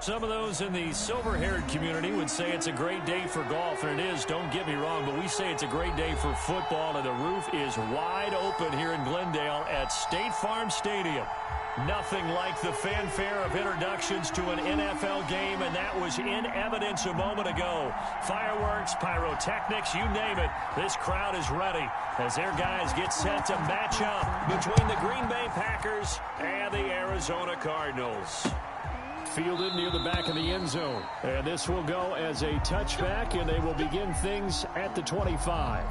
Some of those in the silver-haired community would say it's a great day for golf, and it is, don't get me wrong, but we say it's a great day for football, and the roof is wide open here in Glendale at State Farm Stadium. Nothing like the fanfare of introductions to an NFL game, and that was in evidence a moment ago. Fireworks, pyrotechnics, you name it. This crowd is ready as their guys get set to match up between the Green Bay Packers and the Arizona Cardinals. Fielded near the back of the end zone. And this will go as a touchback, and they will begin things at the 25.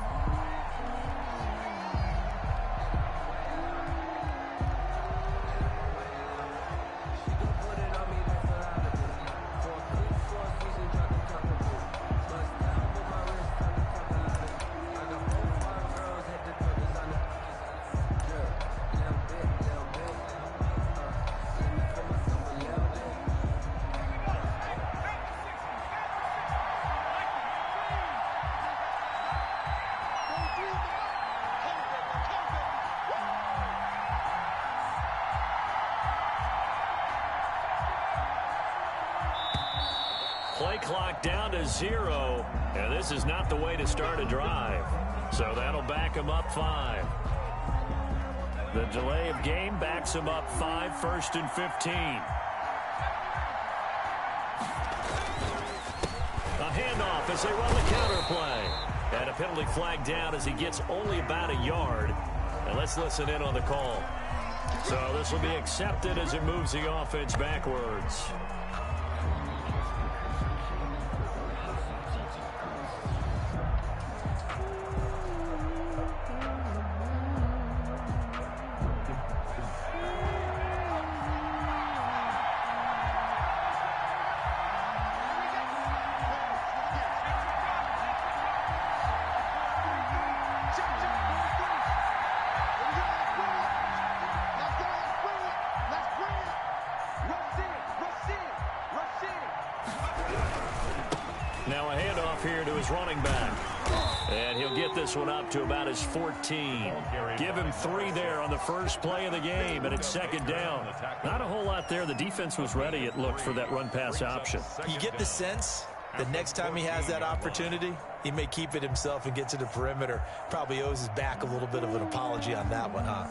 Play clock down to 0, and this is not the way to start a drive. So that'll back them up 5. The delay of game backs them up 5, 1st and 15. A handoff as they run the counter play. And a penalty flag down as he gets only about a yard. And let's listen in on the call. So this will be accepted as it moves the offense backwards. Now a handoff here to his running back. And he'll get this one up to about his 14. Give him 3 there on the first play of the game, and it's 2nd down. Not a whole lot there. The defense was ready, it looked, for that run-pass option. You get the sense that next time he has that opportunity, he may keep it himself and get to the perimeter. Probably owes his back a little bit of an apology on that one, huh?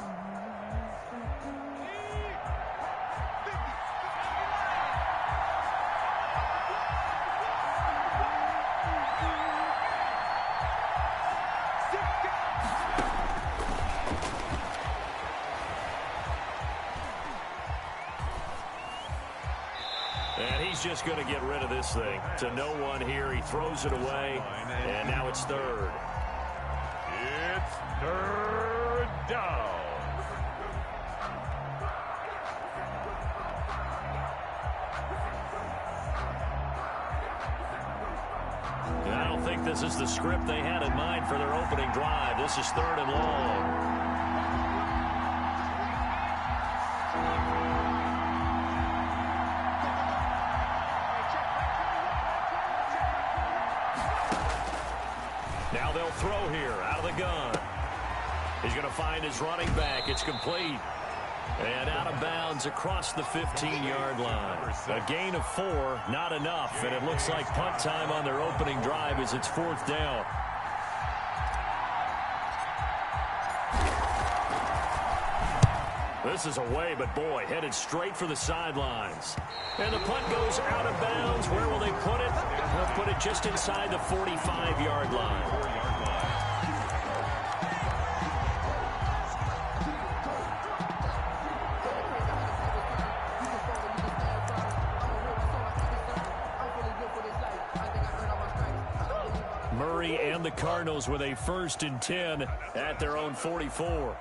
And he's just going to get rid of this thing. To no one here. He throws it away. And now it's 3rd. It's 3rd down. I don't think this is the script they had in mind for their opening drive. This is 3rd and long. Now they'll throw here out of the gun. He's going to find his running back. It's complete. And out of bounds across the 15-yard line. A gain of 4, not enough. And it looks like punt time on their opening drive as it's 4th down. This is away, but boy, headed straight for the sidelines. And the punt goes out of bounds. Where will they put it? They'll put it just inside the 45-yard line. Murray and the Cardinals with a 1st and 10 at their own 44.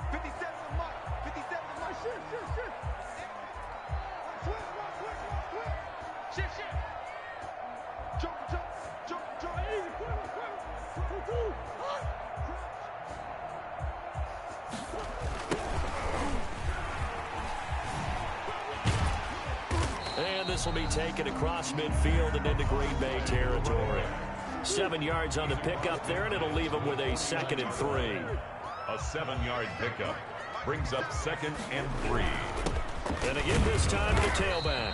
And this will be taken across midfield and into Green Bay territory. 7 yards on the pickup there, and it'll leave them with a 2nd and 3. A 7-yard pickup brings up 2nd and 3. And again this time to the tailback.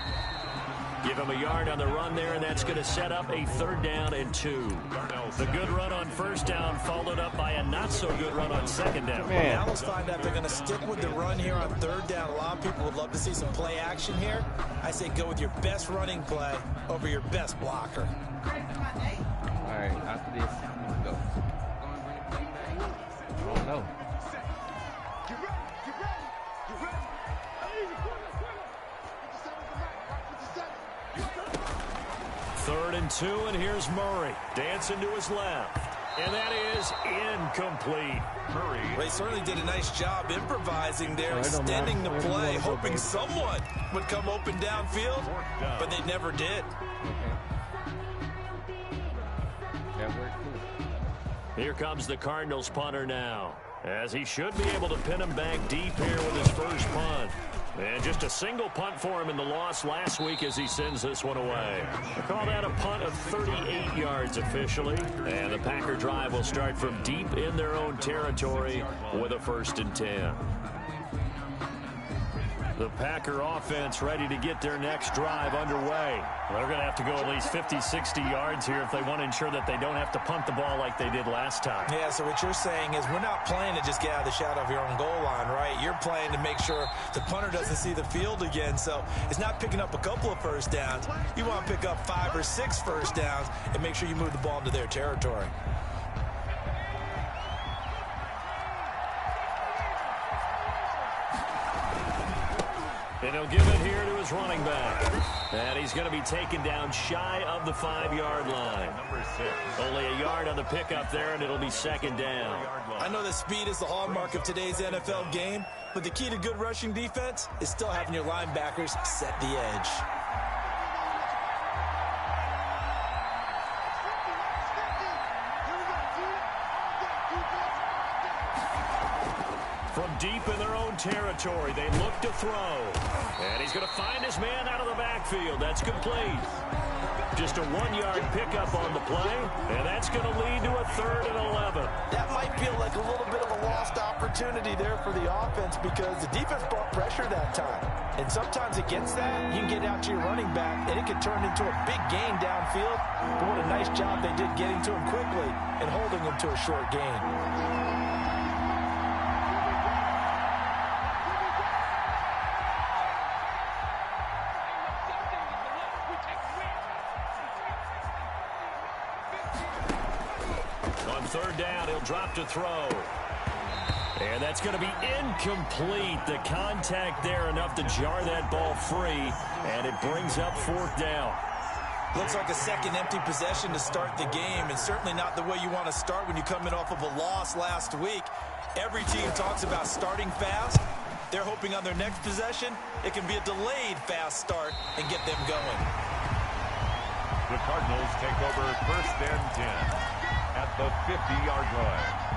Give him a yard on the run there, and that's going to set up a 3rd down and 2. The good run on 1st down followed up by a not-so-good run on 2nd down. Now let's find out if they're going to stick with the run here on 3rd down. A lot of people would love to see some play action here. I say go with your best running play over your best blocker. All right, after this, let's go. Oh, no. 3rd and 2, and here's Murray dancing to his left. And that is incomplete. Murray. They certainly did a nice job improvising there, extending the play, hoping someone would come open downfield, but they never did. Here comes the Cardinals punter now, as he should be able to pin him back deep here with his first punt. And just a single punt for him in the loss last week as he sends this one away. I call that a punt of 38 yards officially. And the Packer drive will start from deep in their own territory with a 1st and 10. The Packer offense ready to get their next drive underway. They're going to have to go at least 50, 60 yards here if they want to ensure that they don't have to punt the ball like they did last time. Yeah, so what you're saying is we're not playing to just get out of the shadow of your own goal line, right? You're playing to make sure the punter doesn't see the field again. So it's not picking up a couple of 1st downs. You want to pick up 5 or 6 1st downs and make sure you move the ball into their territory. And he'll give it here to his running back. And he's going to be taken down shy of the 5-yard line. Only a yard on the pickup there, and it'll be 2nd down. I know that speed is the hallmark of today's NFL game, but the key to good rushing defense is still having your linebackers set the edge. From deep in their own territory, they look to throw. And he's going to find his man out of the backfield. That's complete. Just a 1-yard pickup on the play, and that's going to lead to a 3rd and 11. That might feel like a little bit of a lost opportunity there for the offense because the defense brought pressure that time. And sometimes against that, you can get out to your running back, and it can turn into a big gain downfield. But what a nice job they did getting to him quickly and holding him to a short gain. On 3rd down, he'll drop to throw. And that's going to be incomplete. The contact there enough to jar that ball free, and it brings up 4th down. Looks like a second empty possession to start the game, and certainly not the way you want to start when you come in off of a loss last week. Every team talks about starting fast. They're hoping on their next possession, it can be a delayed fast start and get them going. The Cardinals take over 1st and 10 at the 50-yard line.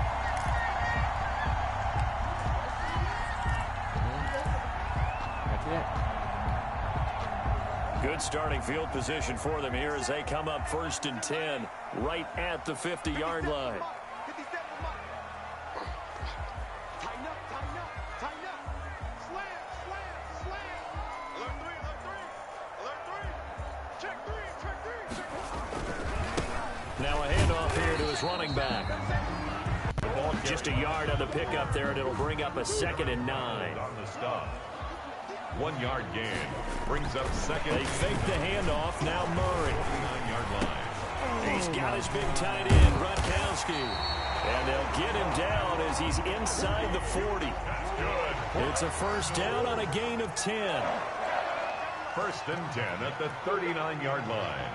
Good starting field position for them here as they come up 1st and 10 right at the 50-yard line. Now a handoff here to his running back. Just a yard on the pickup there, and it'll bring up a 2nd and 9. On the stop. 1-yard gain brings up 2nd. They fake the handoff. Now Murray. 9-yard line. He's got his big tight end, Gronkowski. And they'll get him down as he's inside the 40. It's a 1st down on a gain of 10. 1st and 10 at the 39-yard line.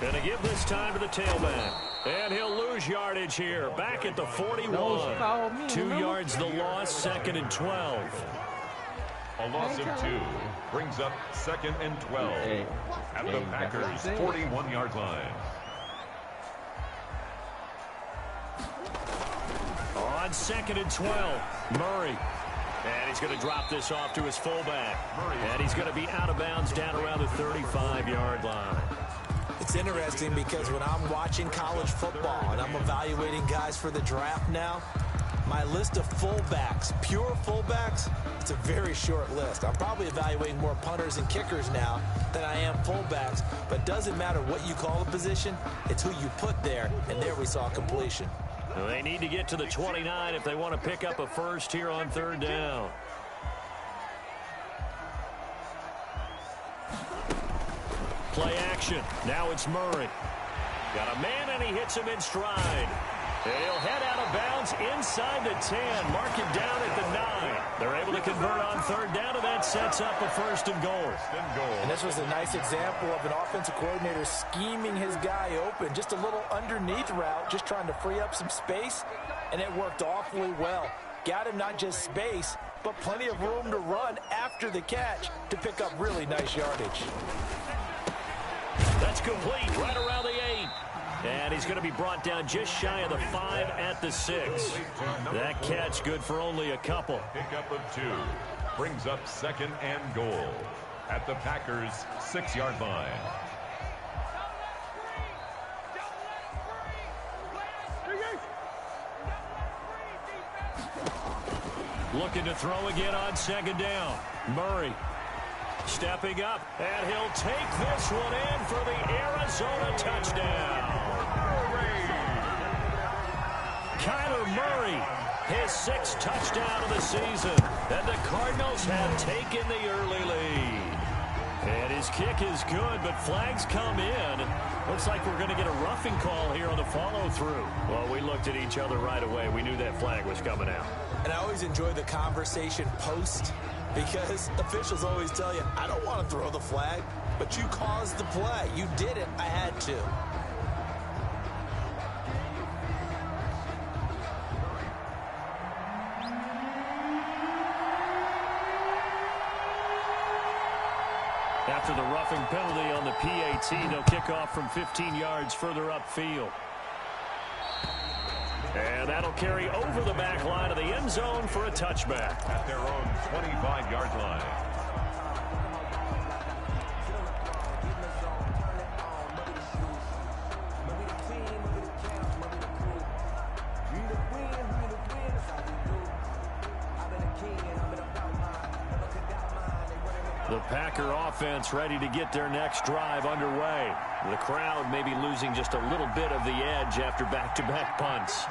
Going to give this time to the tailback. And he'll lose yardage here. Back at the 41. 2 yards the loss, 2nd and 12. A loss of 2 brings up 2nd and 12 at the Packers' 41-yard line. On 2nd and 12, Murray. And he's going to drop this off to his fullback. And he's going to be out of bounds down around the 35-yard line. It's interesting because when I'm watching college football and I'm evaluating guys for the draft now, my list of fullbacks, pure fullbacks, it's a very short list. I'm probably evaluating more punters and kickers now than I am fullbacks, but it doesn't matter what you call the position, it's who you put there, and there we saw completion. Well, they need to get to the 29 if they want to pick up a first here on third down. Play action. Now it's Murray. Got a man, and he hits him in stride. And he'll head out of bounds inside the 10. Mark it down at the 9. They're able to convert on third down, and that sets up a first and goal. And this was a nice example of an offensive coordinator scheming his guy open. Just a little underneath route, just trying to free up some space, and it worked awfully well. Got him not just space, but plenty of room to run after the catch to pick up really nice yardage. That's complete right around the 8. And he's going to be brought down just shy of the 5 at the 6. That catch good for only a couple. Pickup of 2 brings up second and goal at the Packers' 6-yard line. Looking to throw again on second down. Murray stepping up, and he'll take this one in for the Arizona touchdown. Kyler Murray, his 6th touchdown of the season, and the Cardinals have taken the early lead. And his kick is good, but flags come in. Looks like we're going to get a roughing call here on the follow-through. Well, we looked at each other right away. We knew that flag was coming out. And I always enjoy the conversation post, because officials always tell you, I don't want to throw the flag, but you caused the play. You did it. I had to. After the roughing penalty on the PAT, they'll kick off from 15 yards further upfield. And that'll carry over the back line of the end zone for a touchback. At their own 25-yard line. The Packer offense ready to get their next drive underway. The crowd may be losing just a little bit of the edge after back-to-back punts.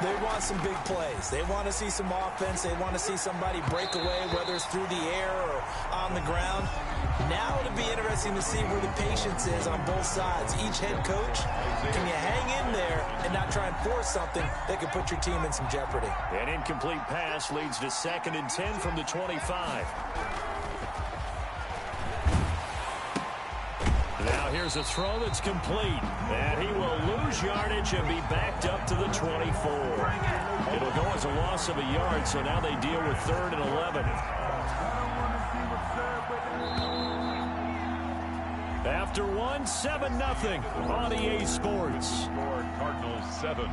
They want some big plays. They want to see some offense. They want to see somebody break away, whether it's through the air or on the ground. Now it'll be interesting to see where the patience is on both sides. Each head coach, can you hang in there and not try and force something that could put your team in some jeopardy? An incomplete pass leads to 2nd and 10 from the 25. Now here's a throw that's complete. And he will lose yardage and be backed up to the 24. It'll go as a loss of a yard, so now they deal with 3rd and 11. After 7-0 on EA Sports. Score Cardinals 7,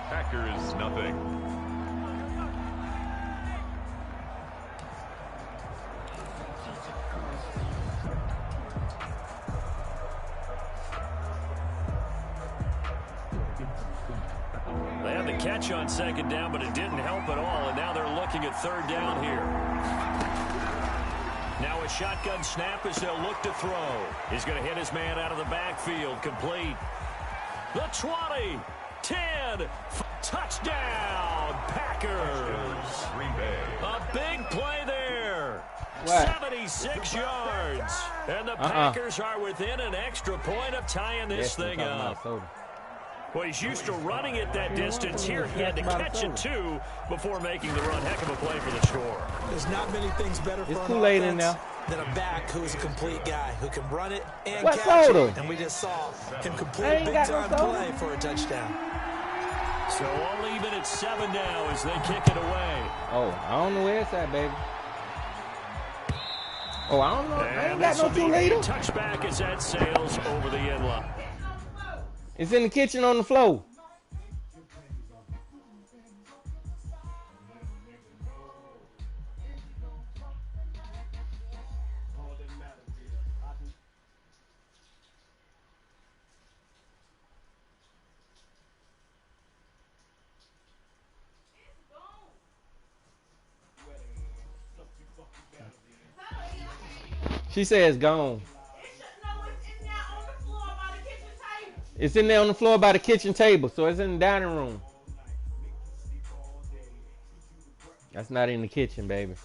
Packers nothing. They had the catch on 2nd down, but it didn't help at all, and now they're looking at 3rd down here. Now a shotgun snap as they'll look to throw. He's going to hit his man out of the backfield. Complete. The 20, 10, touchdown, Packers. Green Bay. A big play there. What? 76 yards. And the Packers are within an extra point of tying this thing up. Well, he's used to running it that distance. Here he had to catch it, too, before making the run. Heck of a play for the score. There's not many things better for an Kool-Aid in offense there. than a back who is a complete guy, who can run it and What catch soda? it. And we just saw him complete ain't got no big-time soda. play for a touchdown. So all even at 7 now as they kick it away. Oh, I don't know where it's at, baby. Oh, I don't know. I ain't And got this no will be a Kool-Aid. touchback as that sails over the end line. It's in the kitchen on the floor. She said it's gone. It's in there on the floor by the kitchen table, so it's in the dining room. That's not in the kitchen, baby.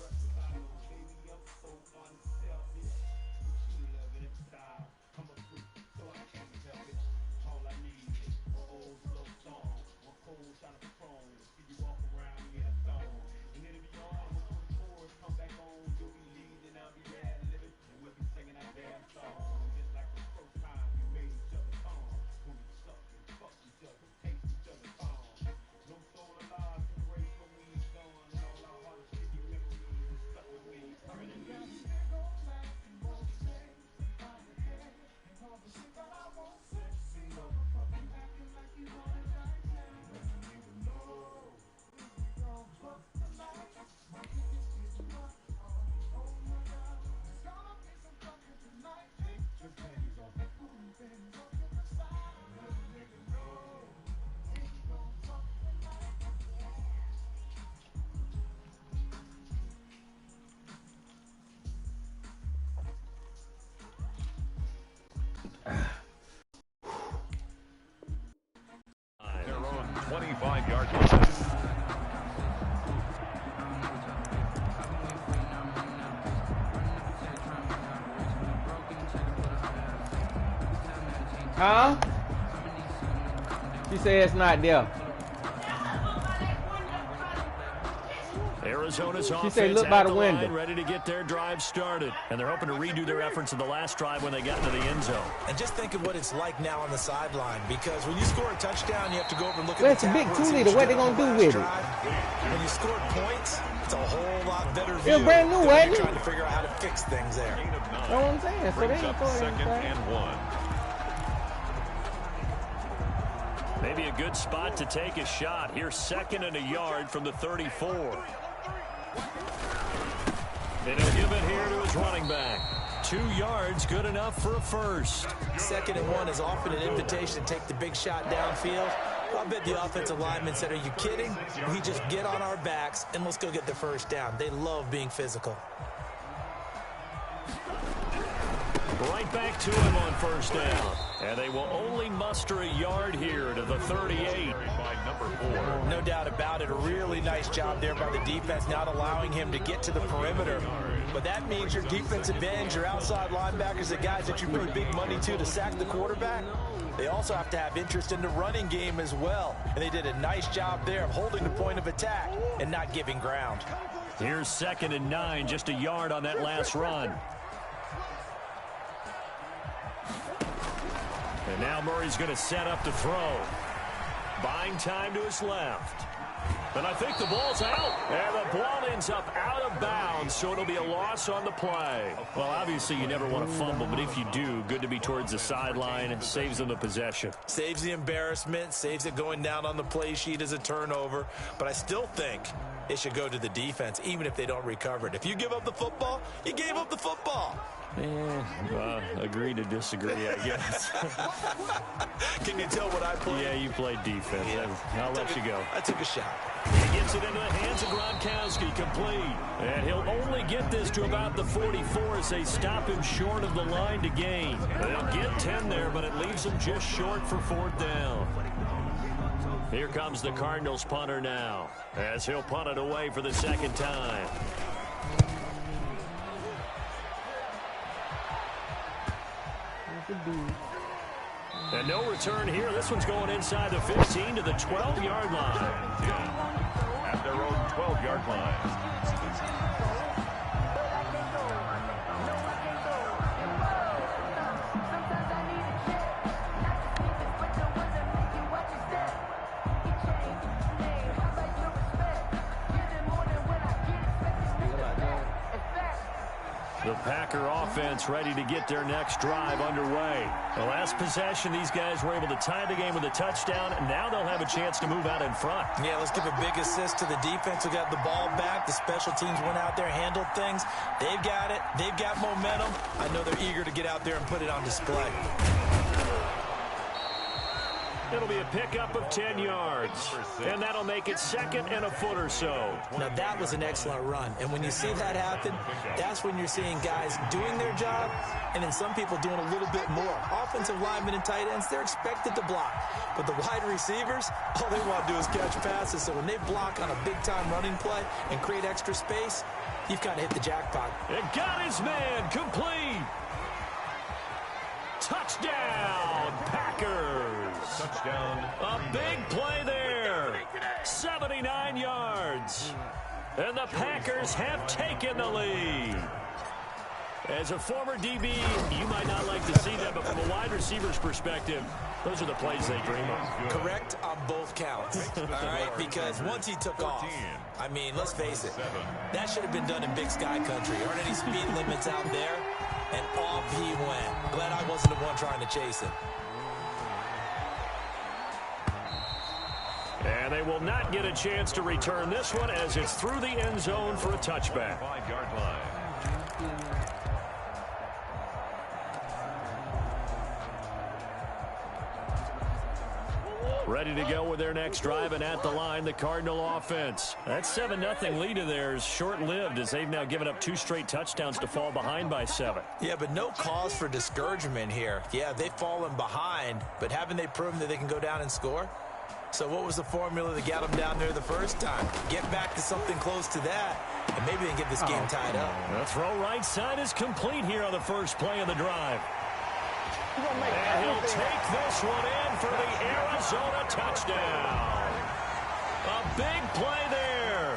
Their own 25-yard line. Huh? She said it's not there. Arizona's offense said, "Look by the line, window." ready to get their drive started. And they're hoping to redo their efforts in the last drive when they got into the end zone. And just think of what it's like now on the sideline, because when you score a touchdown, you have to go over and look Well, at the it's a big tackle and see 2-liter. What they you gonna did on do the with it? last drive. When you scored points, it's a whole lot better view. It was brand new, than when wasn't you're it? trying to figure out how to fix things there. That's what I'm saying. So they Brings ain't up throwing second anything. and 1. Maybe a good spot to take a shot. Here's 2nd and a yard from the 34. And he'll give it here to his running back. 2 yards, good enough for a first. 2nd and 1 is often an invitation to take the big shot downfield. I bet the offensive lineman said, "Are you kidding? We just get on our backs and let's go get the first down." They love being physical. Right back to him on first down. And they will only muster a yard here to the 38. By number 4. No doubt about it. A really nice job there by the defense, not allowing him to get to the perimeter. But that means your defensive ends, your outside linebackers, the guys that you pay big money to sack the quarterback, they also have to have interest in the running game as well. And they did a nice job there of holding the point of attack and not giving ground. Here's 2nd and 9, just a yard on that last run. And now Murray's going to set up to throw. Buying time to his left. And I think the ball's out. And the ball ends up out of bounds, so it'll be a loss on the play. Well, obviously you never want to fumble, but if you do, good to be towards the sideline. It saves them the possession. Saves the embarrassment, saves it going down on the play sheet as a turnover. But I still think it should go to the defense, even if they don't recover it. If you give up the football, you gave up the football. Agree to disagree, I guess. Can you tell what I played? Yeah, you played defense. Yeah. I'll let you go. I took a shot. He gets it into the hands of Gronkowski, complete. And he'll only get this to about the 44 as they stop him short of the line to gain. They'll get 10 there, but it leaves them just short for 4th down. Here comes the Cardinals punter now, as he'll punt it away for the 2nd time. And no return here. This one's going inside the 15 to the 12-yard line. At their own 12-yard line. The Packer offense ready to get their next drive underway. The last possession, these guys were able to tie the game with a touchdown, and now they'll have a chance to move out in front. Yeah, let's give a big assist to the defense who got the ball back. The special teams went out there, handled things. They've got it. They've got momentum. I know they're eager to get out there and put it on display. It'll be a pickup of 10 yards. And that'll make it 2nd and a foot or so. Now, that was an excellent run. And when you see that happen, that's when you're seeing guys doing their job and then some people doing a little bit more. Offensive linemen and tight ends, they're expected to block. But the wide receivers, all they want to do is catch passes. So when they block on a big-time running play and create extra space, you've kind of hit the jackpot. It got his man complete. Touchdown, Packers. Touchdown. A big play there. 79 yards. And the Packers have taken the lead. As a former DB, you might not like to see that, but from a wide receiver's perspective, those are the plays they dream of. Correct on both counts, all right? Because once he took off, I mean, let's face it, that should have been done in Big Sky country. Aren't any speed limits out there? And off he went. Glad I wasn't the one trying to chase him. And they will not get a chance to return this one as it's through the end zone for a touchback. 5-yard line. Ready to go with their next drive, and at the line, the Cardinal offense. That 7-0 lead of theirs short-lived as they've now given up 2 straight touchdowns to fall behind by 7. Yeah, but no cause for discouragement here. Yeah, they've fallen behind, but haven't they proven that they can go down and score? So what was the formula that got them down there the first time? Get back to something close to that, and maybe they can get this game tied up. The throw right side is complete here on the first play of the drive. And he'll take this one in for the Arizona touchdown. A big play there.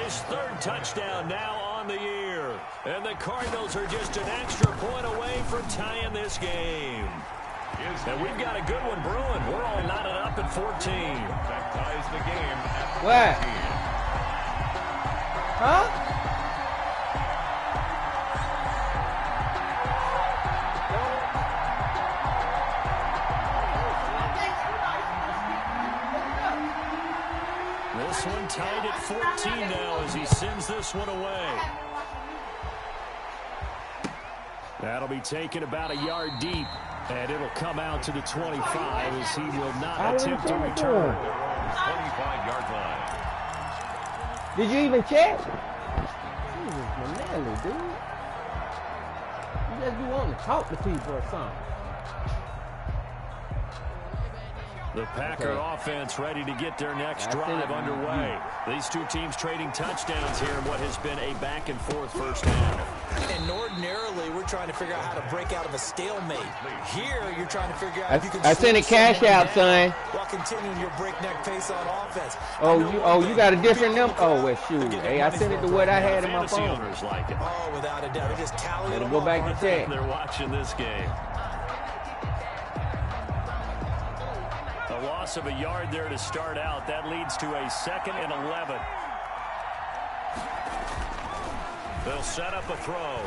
His 3rd touchdown now on the year. And the Cardinals are just an extra point away from tying this game. And we've got a good one brewing. We're all knotted up at 14. That ties the game at What? 14. Huh? This one tied at 14 now as he sends this one away. That'll be taken about a yard deep, and it'll come out to the 25 as he will not attempt to return. 25-yard line. Did you even check? Jesus, Manelli, dude. You just be wanting to talk to people or something. The Packer offense ready to get their next drive underway. These two teams trading touchdowns here in what has been a back-and-forth first half. And ordinarily, we're trying to figure out how to break out of a stalemate. Here, you're trying to figure out if you can I sent a cash out, son. While continuing your breakneck pace on offense. You got a different number? Oh, well, shoot. Hey, I sent it to what I had in my phone. Owners like it. Oh, without a doubt. They're just tallying them Go up, back aren't and they? check. They're watching this game. A loss of a yard there to start out. That leads to a 2nd and 11. They'll set up a throw.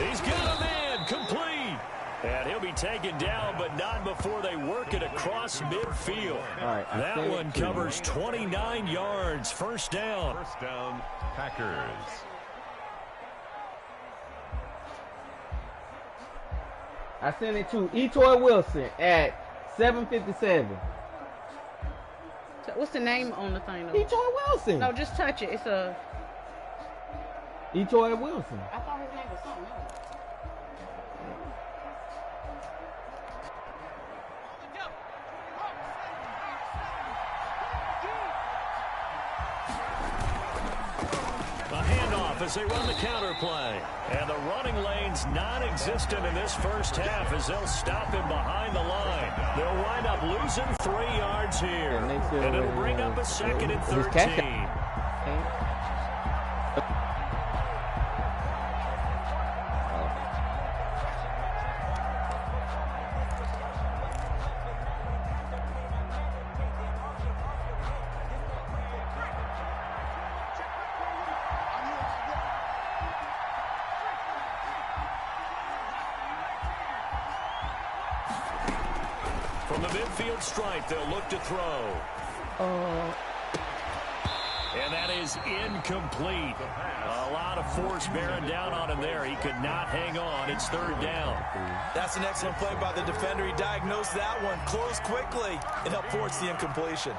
He's got a man complete. And he'll be taken down, but not before they work it across midfield. All right, that one covers 29 yards. First down. First down, Packers. I sent it to Etoy Wilson at 7:57. So what's the name on the thing, though? Etoy Wilson. No, just touch it. It's a... Etoy Wilson. I thought his name was something else. A handoff as they run the counter play. And the running lane's non-existent in this first half as they'll stop him behind the line. They'll wind up losing 3 yards here. And it'll bring up a 2nd and 13. From the midfield stripe, they'll look to throw. And that is incomplete. A lot of force bearing down on him there. He could not hang on. It's third down. That's an excellent play by the defender. He diagnosed that one, closed quickly, and helped force the incompletion.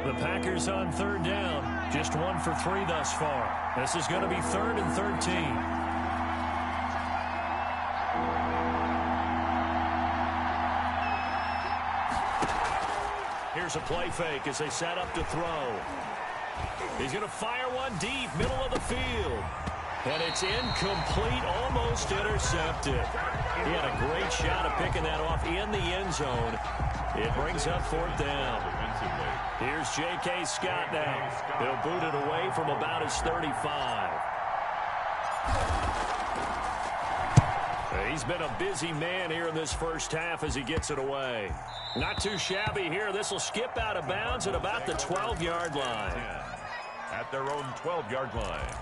The Packers on third down. Just 1 for 3 thus far. This is going to be 3rd and 13. Here's a play fake as they set up to throw. He's going to fire one deep, middle of the field. And it's incomplete, almost intercepted. He had a great shot at picking that off in the end zone. It brings up 4th down. Here's J.K. Scott now. He'll boot it away from about his 35. He's been a busy man here in this first half as he gets it away. Not too shabby here. This will skip out of bounds at about the 12-yard line. At their own 12-yard line.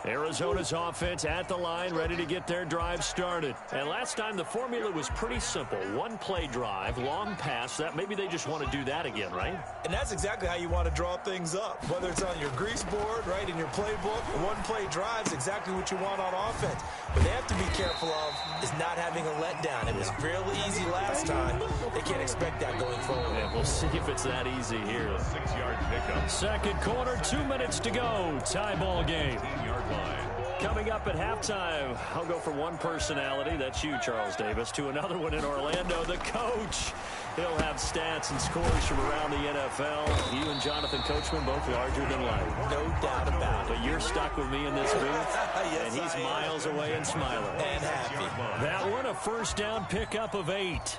Arizona's offense at the line, ready to get their drive started. And last time the formula was pretty simple. 1-play drive, long pass. That maybe they just want to do that again, right? And that's exactly how you want to draw things up. Whether it's on your grease board, right, in your playbook, 1-play drive is exactly what you want on offense. What they have to be careful of is not having a letdown. It was fairly easy last time. They can't expect that going forward. And we'll see if it's that easy here. 6-yard pickup. Second quarter, 2 minutes to go. Tie ball game. 15-yard line. Coming up at halftime, I'll go from one personality, that's you, Charles Davis, to another one in Orlando, the coach. He'll have stats and scores from around the NFL. You and Jonathan Coachman both larger than life. No doubt about it. But you're stuck with me in this booth, Yes, and he's miles away and smiling. And happy. That one, a first down pickup of 8.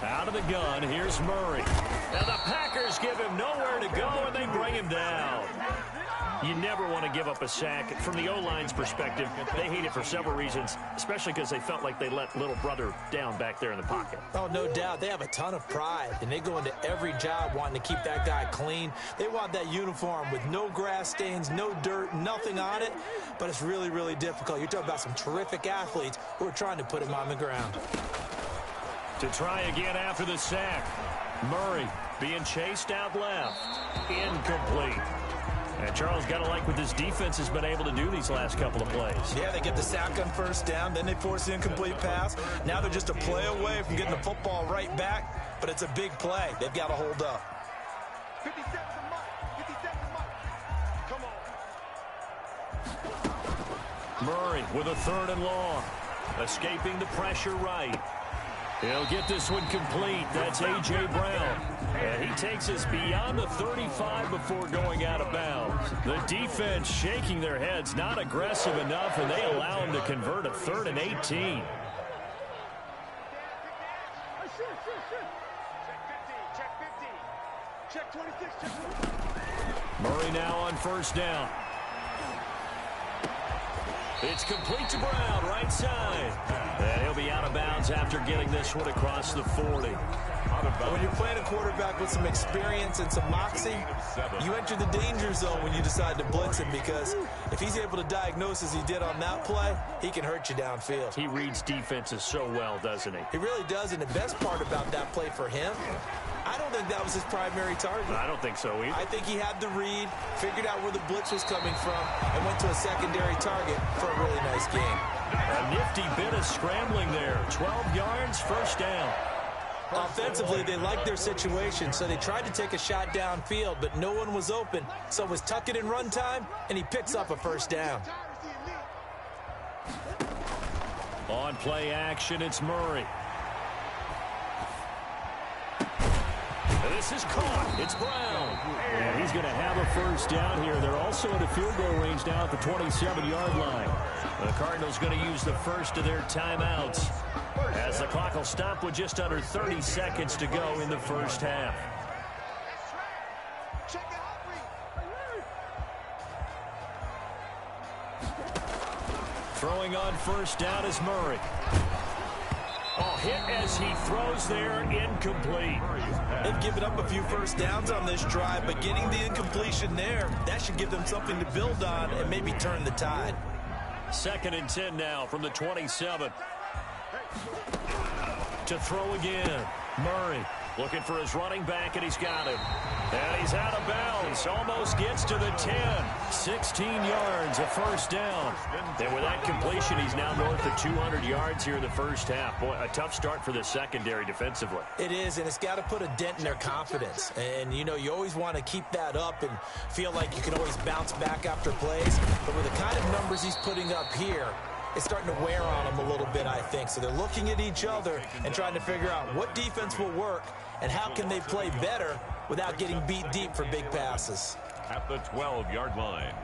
Out of the gun, here's Murray. Now the Packers give him nowhere to go, and they bring him down. You never want to give up a sack. From the O-line's perspective, they hate it for several reasons, especially because they felt like they let little brother down back there in the pocket. Oh, no doubt. They have a ton of pride, and they go into every job wanting to keep that guy clean. They want that uniform with no grass stains, no dirt, nothing on it, but it's really, really difficult. You're talking about some terrific athletes who are trying to put him on the ground. To try again after the sack. Murray being chased out left. Incomplete. And Charles, got to like what this defense has been able to do these last couple of plays. Yeah, they get the sack on first down, then they force the incomplete pass. Now they're just a play away from getting the football right back, but it's a big play. They've got to hold up. 50 seconds a month. 50 seconds a month. Come on. Murray with a 3rd and long. Escaping the pressure right. He'll get this one complete. That's A.J. Brown. And he takes us beyond the 35 before going out of bounds. The defense shaking their heads, not aggressive enough, and they allow him to convert a 3rd and 18. Check 15. Check 15. Check 26. Check 26. Murray now on first down. It's complete to Brown, right side. And he'll be out of bounds after getting this one across the 40. When you're playing a quarterback with some experience and some moxie, you enter the danger zone when you decide to blitz him, because if he's able to diagnose as he did on that play, he can hurt you downfield. He reads defenses so well, doesn't he? He really does, and the best part about that play for him, I don't think that was his primary target. I don't think so either. I think he had the read, figured out where the blitz was coming from, and went to a secondary target for a really nice game. A nifty bit of scrambling there. 12 yards, first down. Offensively, they liked their situation, so they tried to take a shot downfield, but no one was open. So it was tuck it in run time, and he picks up a first down. On play action, it's Murray. And this is caught. It's Brown. And he's going to have a first down here. They're also at a field goal range now at the 27-yard line. The Cardinals going to use the first of their timeouts as the clock will stop with just under 30 seconds to go in the first half. Throwing on first down is Murray. Oh, hit as he throws there, incomplete. They've given up a few first downs on this drive, but getting the incompletion there, that should give them something to build on and maybe turn the tide. 2nd and 10 now from the 27. To throw again. Murray looking for his running back, and he's got him. And he's out of bounds. Almost gets to the 10. 16 yards, a first down. And with that completion, he's now north of 200 yards here in the first half. Boy, a tough start for the secondary defensively. It is, and it's got to put a dent in their confidence. And, you know, you always want to keep that up and feel like you can always bounce back after plays. But with the kind of numbers he's putting up here, it's starting to wear on them a little bit, I think. So they're looking at each other and trying to figure out what defense will work and how can they play better without getting beat deep for big passes. At the 12-yard line.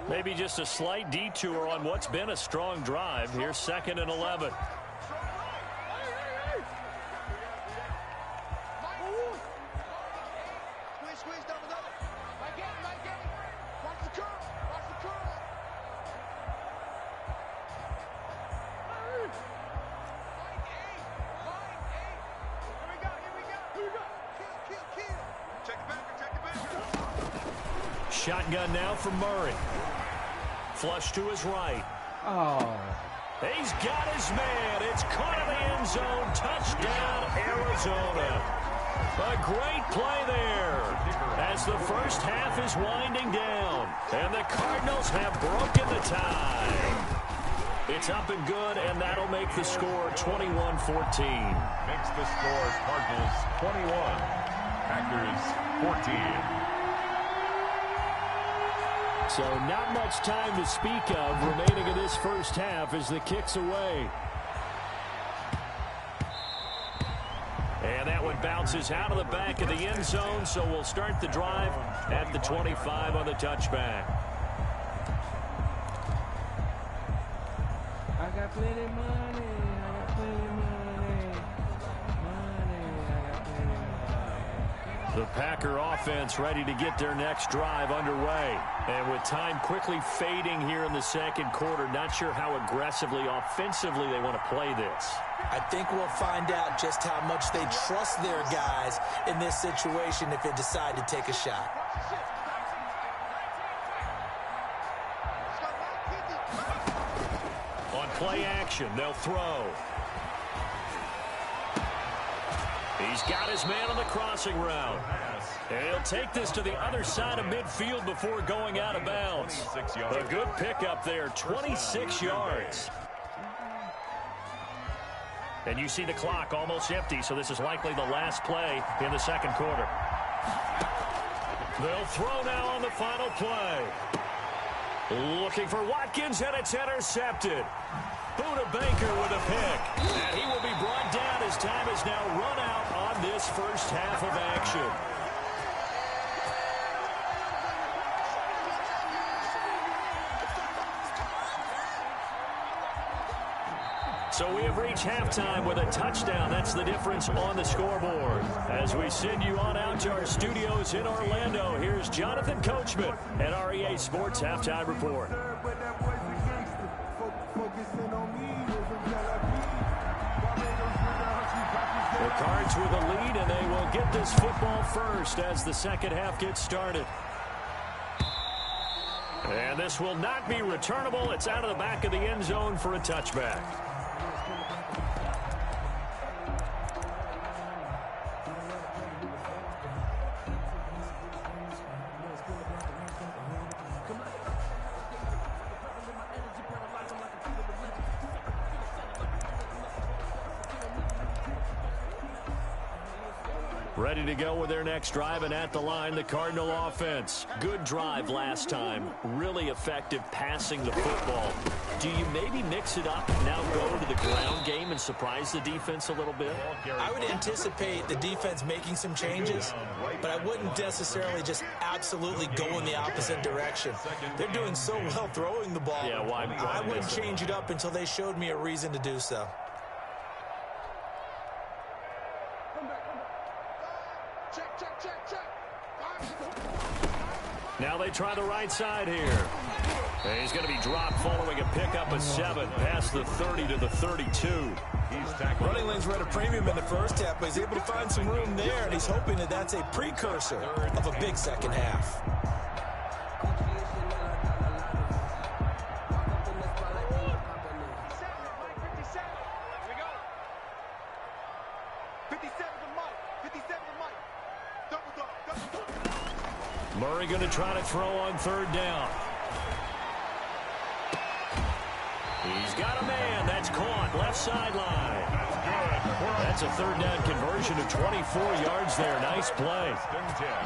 Maybe just a slight detour on what's been a strong drive. Here's 2nd and 11. Squeeze, double. Mike Getty. Watch the curl. Here we go. Check the backer. Shotgun now from Murray. Flush to his right. Oh. He's got his man. It's caught in the end zone. Touchdown, Arizona. A great play there as the first half is winding down. And the Cardinals have broken the tie. It's up and good, and that'll make the score 21-14. Makes the score Cardinals 21, Packers 14. So not much time to speak of remaining in this first half as the kick's away. And that one bounces out of the back of the end zone, so we'll start the drive at the 25 on the touchback. I got plenty of money. I got plenty of money. I got plenty of money. The Packer offense ready to get their next drive underway. And with time quickly fading here in the second quarter, not sure how aggressively, offensively they want to play this. I think we'll find out just how much they trust their guys in this situation if they decide to take a shot. On play action, they'll throw. He's got his man on the crossing route. And he'll take this to the other side of midfield before going out of bounds. A good pickup there, 26 yards. And you see the clock almost empty, so this is likely the last play in the second quarter. They'll throw now on the final play. Looking for Watkins, and it's intercepted. Buda Baker with a pick. And he will be brought down as time is now run out on this first half of action. So we have reached halftime with a touchdown. That's the difference on the scoreboard. As we send you on out to our studios in Orlando, here's Jonathan Coachman at our EA Sports Halftime Report. The Cards with a lead, and they will get this football first as the second half gets started. And this will not be returnable. It's out of the back of the end zone for a touchback. Ready to go with their next drive, and at the line, the Cardinal offense. Good drive last time. Really effective passing the football. Do you maybe mix it up, now go to the ground game and surprise the defense a little bit? I would anticipate the defense making some changes, but I wouldn't necessarily just absolutely go in the opposite direction. They're doing so well throwing the ball. Yeah, why I wouldn't change it up until they showed me a reason to do so. Now they try the right side here. And he's going to be dropped following a pickup of 7 past the 30 to the 32. Running lanes were at a premium in the first half, but he's able to find some room there, and he's hoping that that's a precursor of a big second half. Murray going to try to throw on 3rd down. He's got a man. That's caught. Left sideline. That's a 3rd down conversion of 24 yards there. Nice play.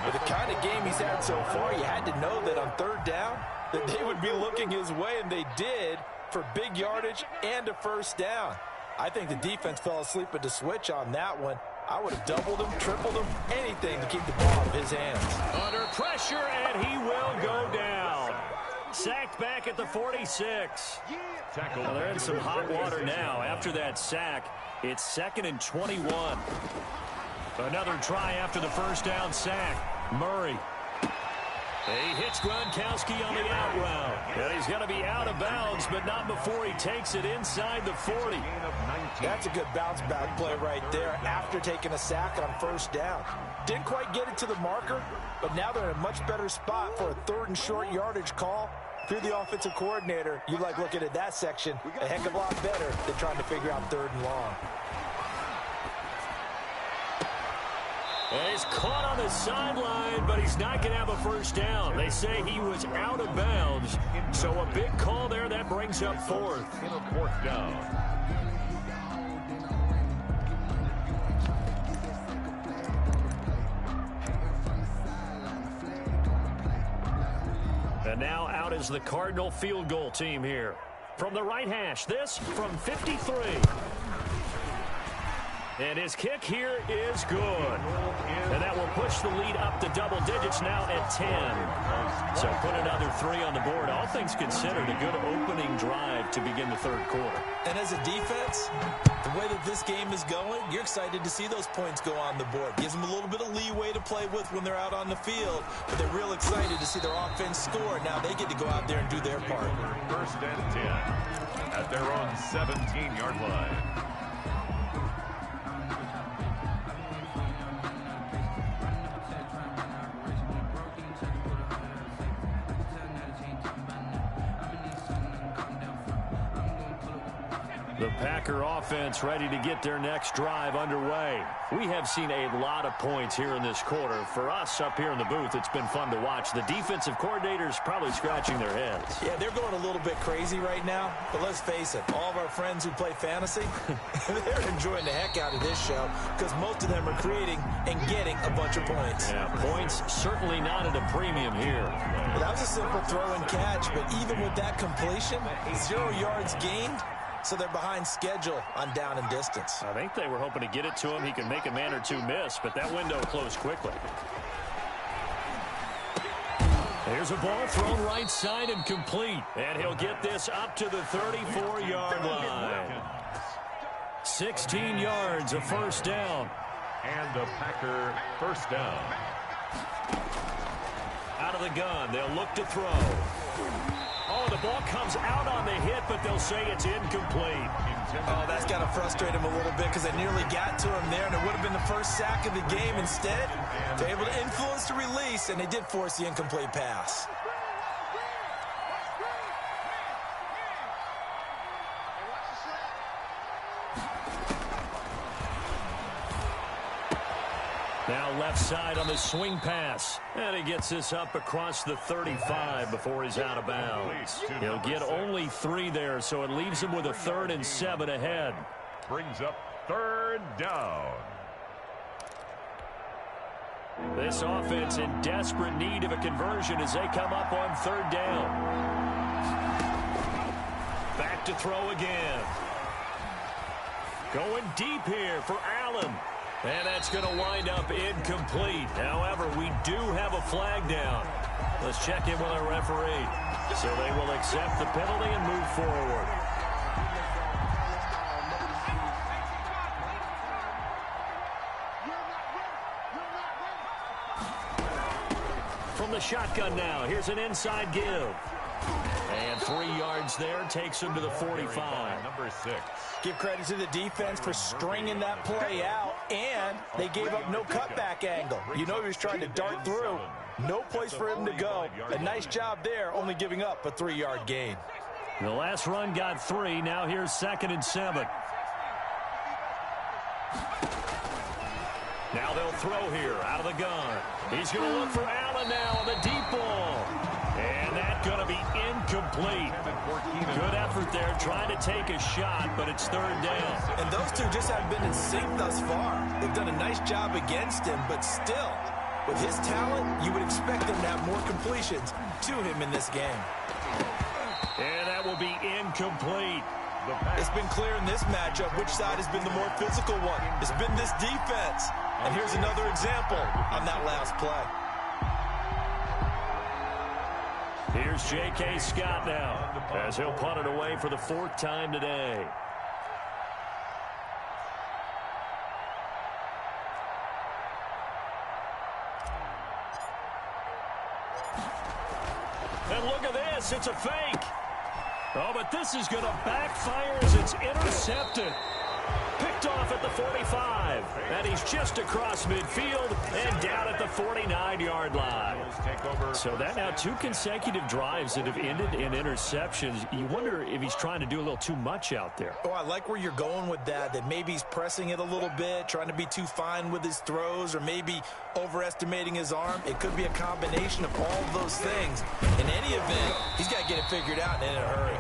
With the kind of game he's had so far, you had to know that on 3rd down that they would be looking his way, and they did, for big yardage and a 1st down. I think the defense fell asleep at the switch on that one. I would have doubled him, tripled him, anything to keep the ball out of his hands. Under pressure, and he will go down. Sacked back at the 46. Well, they're in some hot water now. After that sack, it's 2nd and 21. Another try after the 1st down sack. Murray. He hits Gronkowski on the out route. And he's going to be out of bounds, but not before he takes it inside the 40. That's a good bounce back play right there after taking a sack on 1st down. Didn't quite get it to the marker, but now they're in a much better spot for a 3rd and short yardage call. If you're the offensive coordinator, you like looking at that section a heck of a lot better than trying to figure out 3rd and long. And he's caught on the sideline, but he's not going to have a 1st down. They say he was out of bounds. So a big call there. That brings up 4th. 4th down. And now out is the Cardinal field goal team here. From the right hash, this from 53. And his kick here is good. And that will push the lead up to double digits now at 10. So put another 3 on the board. All things considered, a good opening drive to begin the 3rd quarter. And as a defense, the way that this game is going, you're excited to see those points go on the board. Gives them a little bit of leeway to play with when they're out on the field. But they're real excited to see their offense score. Now they get to go out there and do their part. 1st and 10 at their own 17-yard line. The Packer offense ready to get their next drive underway. We have seen a lot of points here in this quarter. For us up here in the booth, it's been fun to watch. The defensive coordinators probably scratching their heads. Yeah, they're going a little bit crazy right now. But let's face it, all of our friends who play fantasy, they're enjoying the heck out of this show because most of them are creating and getting a bunch of points. Yeah, points certainly not at a premium here. Well, that was a simple throw and catch, but even with that completion, 0 yards gained. So they're behind schedule on down and distance. I think they were hoping to get it to him. He can make a man or two miss, but that window closed quickly. There's a ball thrown right side and complete. And he'll get this up to the 34-yard line. 16 yards, a 1st down. And a Packer 1st down. Out of the gun, they'll look to throw. Oh, the ball comes out on the hit, but they'll say it's incomplete. Oh, that's got to frustrate him a little bit because they nearly got to him there, and it would have been the first sack of the game. Instead, they're able to influence the release, and they did force the incomplete pass. Now left side on the swing pass. And he gets this up across the 35 before he's out of bounds. He'll get only 3 there, so it leaves him with a 3rd and 7 ahead. Brings up 3rd down. This offense in desperate need of a conversion as they come up on 3rd down. Back to throw again. Going deep here for Allen. And that's going to wind up incomplete. However, we do have a flag down. Let's check in with our referee. So they will accept the penalty and move forward. From the shotgun now, here's an inside give. And 3 yards there, takes him to the 45. Number 6. Give credit to the defense for stringing that play out, and they gave up no cutback angle. You know he was trying to dart through. No place for him to go. A nice job there, only giving up a 3-yard gain. The last run got 3. Now here's 2nd and 7. Now they'll throw here out of the gun. He's going to look for Allen now on the deep ball. And that's going to be incomplete. Good effort there trying to take a shot, but it's 3rd down. And those two just haven't been in sync thus far. They've done a nice job against him, but still, with his talent, you would expect them to have more completions to him in this game. And that will be incomplete. It's been clear in this matchup which side has been the more physical one. It's been this defense. And here's another example on that last play. Here's J.K. Scott now, as he'll punt it away for the 4th time today. And look at this, it's a fake. Oh, but this is going to backfire as it's intercepted. Picked off at the 45. And he's just across midfield and down at the 49-yard line. So that now 2 consecutive drives that have ended in interceptions. You wonder if he's trying to do a little too much out there. Oh, I like where you're going with that maybe he's pressing it a little bit, trying to be too fine with his throws, or maybe overestimating his arm. It could be a combination of all of those things. In any event, he's got to get it figured out and in a hurry.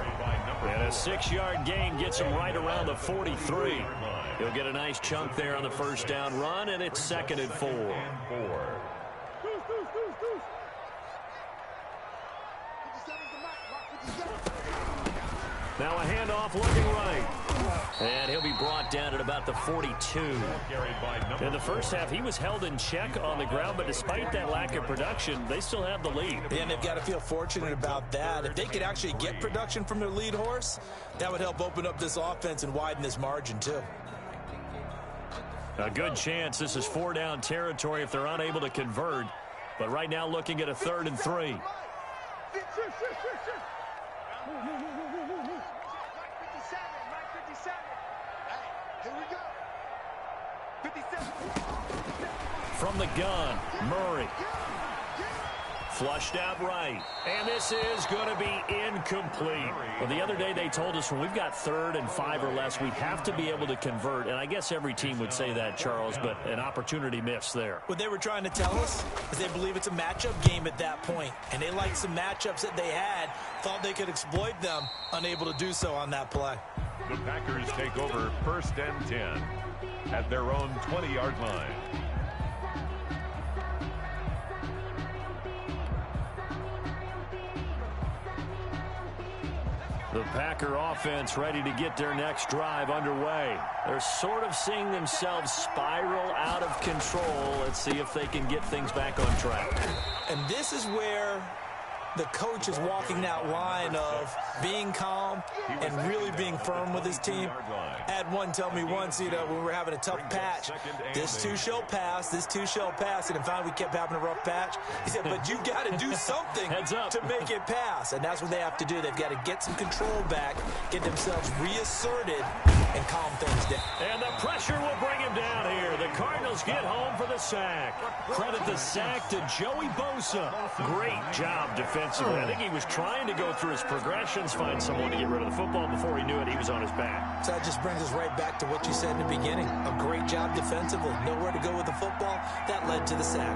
And a 6-yard gain gets him right around the 43. He'll get a nice chunk there on the 1st down run, and it's 2nd and 4. Now a handoff looking right. And he'll be brought down at about the 42. In the first half, he was held in check on the ground, but despite that lack of production, they still have the lead. And they've got to feel fortunate about that. If they could actually get production from their lead horse, that would help open up this offense and widen this margin too. A good chance this is 4-down territory if they're unable to convert. But right now looking at a 3rd and 3. From the gun, Murray. Flushed out right. And this is going to be incomplete. Well, the other day they told us when we've got 3rd and 5 or less, we have to be able to convert. And I guess every team would say that, Charles, but an opportunity missed there. What they were trying to tell us is they believe it's a matchup game at that point. And they liked some matchups that they had, thought they could exploit them, unable to do so on that play. The Packers take over 1st and 10 at their own 20-yard line. The Packer offense ready to get their next drive underway. They're sort of seeing themselves spiral out of control. Let's see if they can get things back on track. And this is where the coach is walking that line of being calm and really being firm with his team. I had one tell me once, when we were having a tough patch, this too shall pass, this too shall pass. And finally we kept having a rough patch. He said, but you've got to do something to make it pass. And that's what they have to do. They've got to get some control back, get themselves reasserted, and calm things down. And the pressure will bring him down here. The Cardinals get home for the sack. Credit the sack to Joey Bosa. Great job defensively. I think he was trying to go through his progressions, find someone to get rid of the football. Before he knew it, he was on his back. So that just brings us right back to what you said in the beginning. A great job defensively. Nowhere to go with the football. That led to the sack.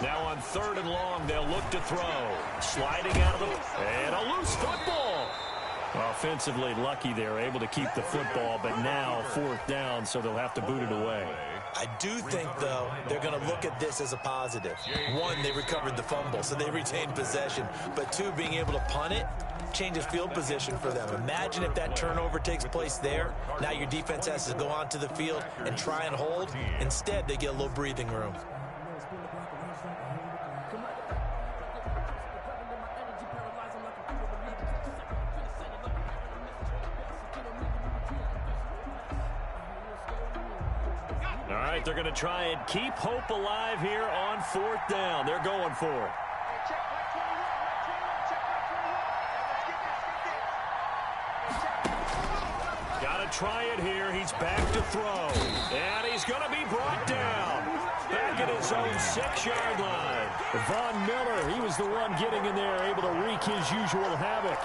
Now on 3rd and long, they'll look to throw. Sliding out of the... And a loose football. Offensively lucky they're able to keep the football, but now 4th down, so they'll have to boot it away. I do think, though, they're going to look at this as a positive. 1, they recovered the fumble, so they retained possession. But 2, being able to punt it changes field position for them. Imagine if that turnover takes place there. Now your defense has to go onto the field and try and hold. Instead, they get a little breathing room. All right, they're going to try and keep hope alive here on 4th down. They're going for it. Got to try it here. He's back to throw. And he's going to be brought down. Back at his own 6-yard line. Von Miller, he was the one getting in there, able to wreak his usual havoc.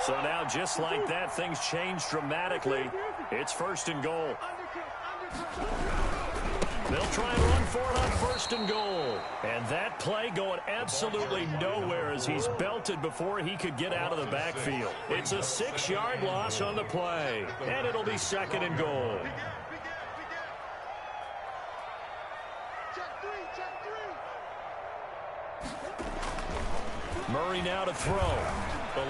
So now, just like that, things change dramatically. It's 1st and goal. They'll try and run for it on 1st and goal. And that play going absolutely nowhere as he's belted before he could get out of the backfield. It's a 6-yard loss on the play. And it'll be 2nd and goal. Murray now to throw.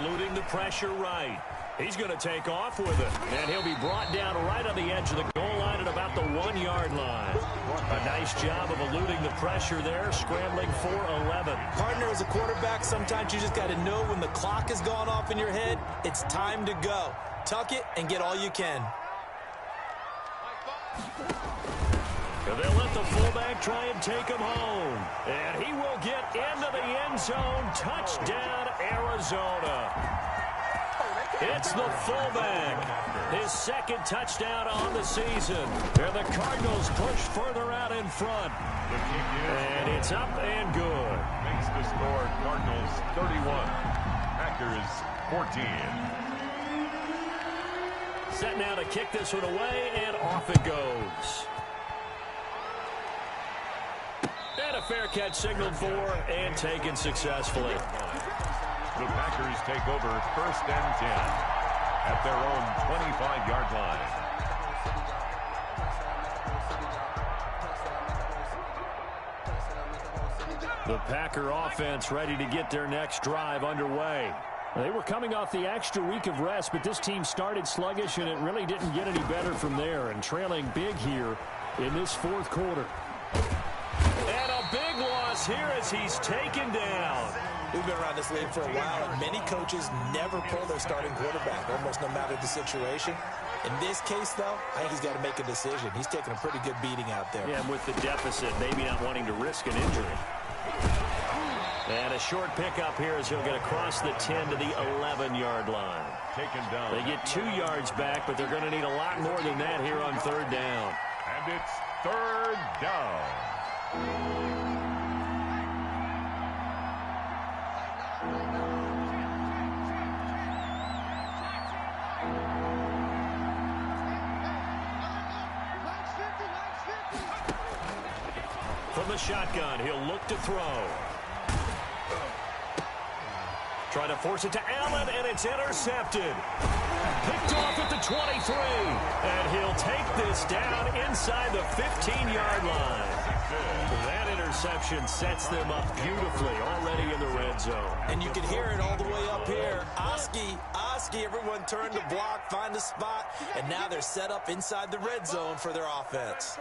Eluding the pressure right. He's going to take off with it. And he'll be brought down right on the edge of the goal line at about the 1-yard line. A nice job of eluding the pressure there, scrambling for 11. Partner, as a quarterback, sometimes you just got to know when the clock has gone off in your head, it's time to go. Tuck it and get all you can. They'll let the fullback try and take him home. And he will get into the end zone. Touchdown, Arizona. It's the fullback. His 2nd touchdown on the season. And the Cardinals push further out in front. And it's up and good. Makes the score Cardinals 31. Packers 14. Set now to kick this one away, and off it goes. And a fair catch signaled for and taken successfully. The Packers take over 1st and 10 at their own 25-yard line. The Packer offense ready to get their next drive underway. They were coming off the extra week of rest, but this team started sluggish, and it really didn't get any better from there, and trailing big here in this 4th quarter. And a big loss here as he's taken down. We've been around this league for a while, and many coaches never pull their starting quarterback, almost no matter the situation. In this case, though, I think he's got to make a decision. He's taking a pretty good beating out there. Yeah, and with the deficit, maybe not wanting to risk an injury. And a short pickup here as he'll get across the 10 to the 11-yard line. Taken down. They get 2 yards back, but they're going to need a lot more than that here on 3rd down. And it's 3rd down. From the shotgun, he'll look to throw. Trying to force it to Allen, and it's intercepted. Picked off at the 23. And he'll take this down inside the 15-yard line. That interception sets them up beautifully already in the red zone. And you can hear it all the way up here. Oski, everyone turned to block, find a spot, and now they're set up inside the red zone for their offense.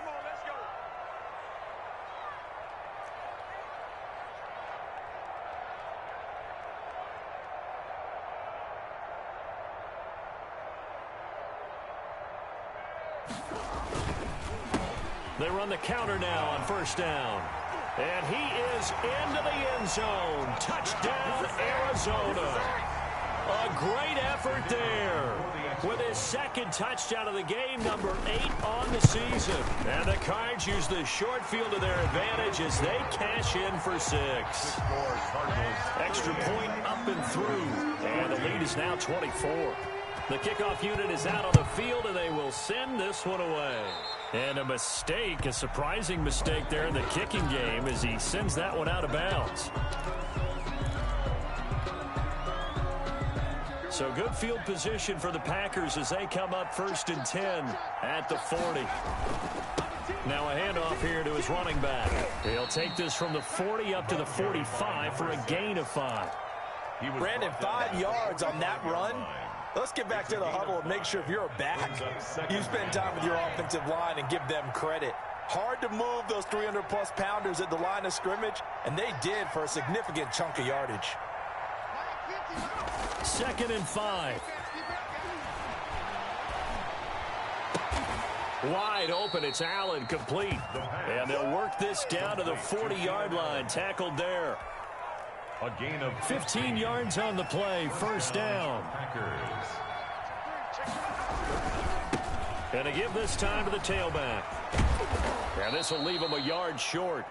They run the counter now on 1st down. And he is into the end zone. Touchdown, Arizona. A great effort there. With his 2nd touchdown of the game, number 8 on the season. And the Cards use the short field to their advantage as they cash in for 6. Extra point up and through. And the lead is now 24. The kickoff unit is out on the field, and they will send this one away. And a mistake, a surprising mistake there in the kicking game as he sends that one out of bounds. So good field position for the Packers as they come up 1st and 10 at the 40. Now a handoff here to his running back. He'll take this from the 40 up to the 45 for a gain of 5. Brandon, 5 yards on that run. Let's get back to the huddle and make sure if you're a back, you spend time with your offensive line and give them credit. Hard to move those 300-plus pounders at the line of scrimmage, and they did for a significant chunk of yardage. 2nd and 5. Wide open, it's Allen, complete. And they'll work this down to the 40-yard line, tackled there. A gain of 15 yards on the play, first down. Packers. And to give this time to the tailback. And this will leave him a yard short.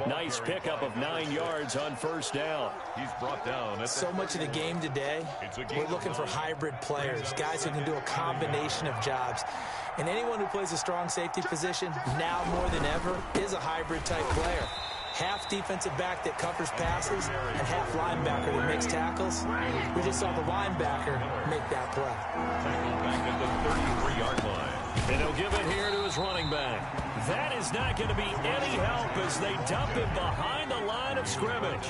Nice pickup of 9 yards on first down. He's brought down. So much of the game today, we're looking for hybrid players, guys who can do a combination of jobs. And anyone who plays a strong safety position, now more than ever, is a hybrid type player. Half defensive back that covers passes and half linebacker that makes tackles. We just saw the linebacker make that play. Tackled back at the 33-yard line. And he'll give it here to his running back. That is not going to be any help as they dump him behind the line of scrimmage.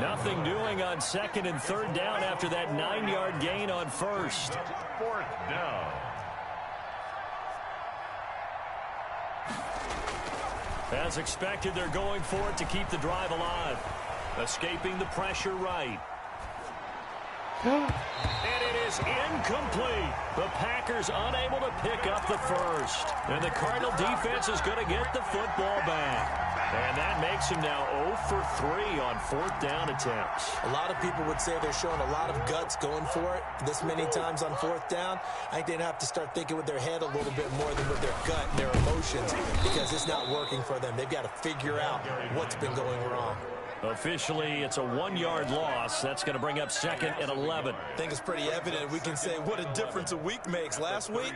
Nothing doing on second and third down after that 9-yard gain on first. Fourth down. As expected, they're going for it to keep the drive alive. Escaping the pressure right. And it is incomplete. The Packers unable to pick up the first. And the Cardinal defense is going to get the football back. And that makes him now 0 for 3 on fourth down attempts. A lot of people would say they're showing a lot of guts going for it this many times on fourth down. I think they'd have to start thinking with their head a little bit more than with their gut and their emotions, because it's not working for them. They've got to figure out what's been going wrong. Officially, it's a 1-yard loss. That's going to bring up second and 11. I think it's pretty evident. We can say what a difference a week makes. Last week,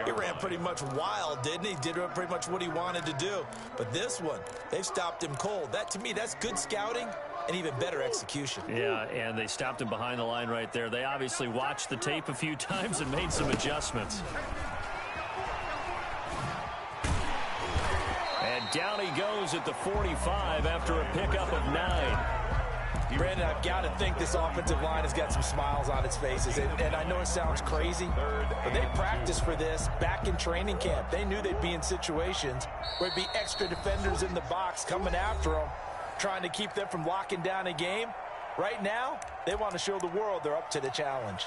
he ran pretty much wild, didn't he? Did pretty much what he wanted to do. But this one, they've stopped him cold. That, to me, that's good scouting and even better execution. Yeah, and they stopped him behind the line right there. They obviously watched the tape a few times and made some adjustments. And down he goes at the 45 after a pickup of 9. Brandon, I've got to think this offensive line has got some smiles on its faces. And I know it sounds crazy, but they practiced for this back in training camp. They knew they'd be in situations where there'd be extra defenders in the box coming after them, trying to keep them from locking down a game. Right now, they want to show the world they're up to the challenge.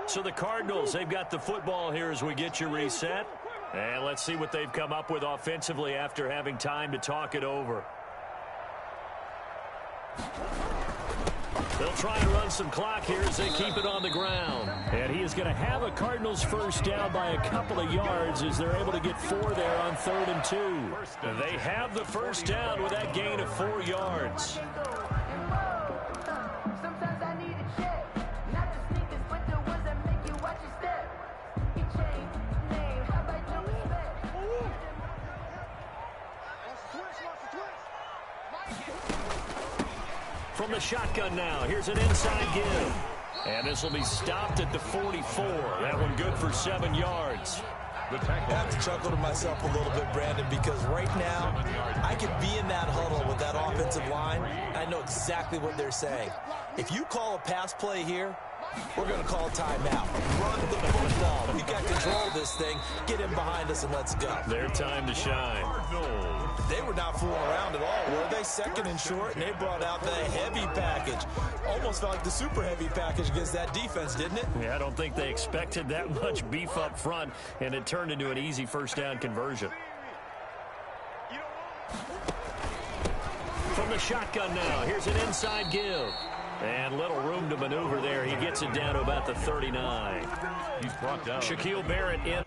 So the Cardinals, they've got the football here as we get you reset. And let's see what they've come up with offensively after having time to talk it over. They'll try and run some clock here as they keep it on the ground. And he is going to have a Cardinals first down by a couple of yards as they're able to get 4 there on 3rd and 2. They have the first down with that gain of 4 yards. From the shotgun now, here's an inside give. And this will be stopped at the 44. That one good for 7 yards. I have to chuckle to myself a little bit, Brandon, because right now I could be in that huddle with that offensive line. I know exactly what they're saying. If you call a pass play here, we're going to call timeout. Run the football. We've got control of this thing. Get him behind us and let's go. Their time to shine. They were not fooling around at all, were they? Second and short, and they brought out the heavy package. Almost felt like the super heavy package against that defense, didn't it? Yeah, I don't think they expected that much beef up front, and it turned into an easy first down conversion. From the shotgun now, here's an inside give. And little room to maneuver there. He gets it down to about the 39. He's brought down. Shaquille Barrett in.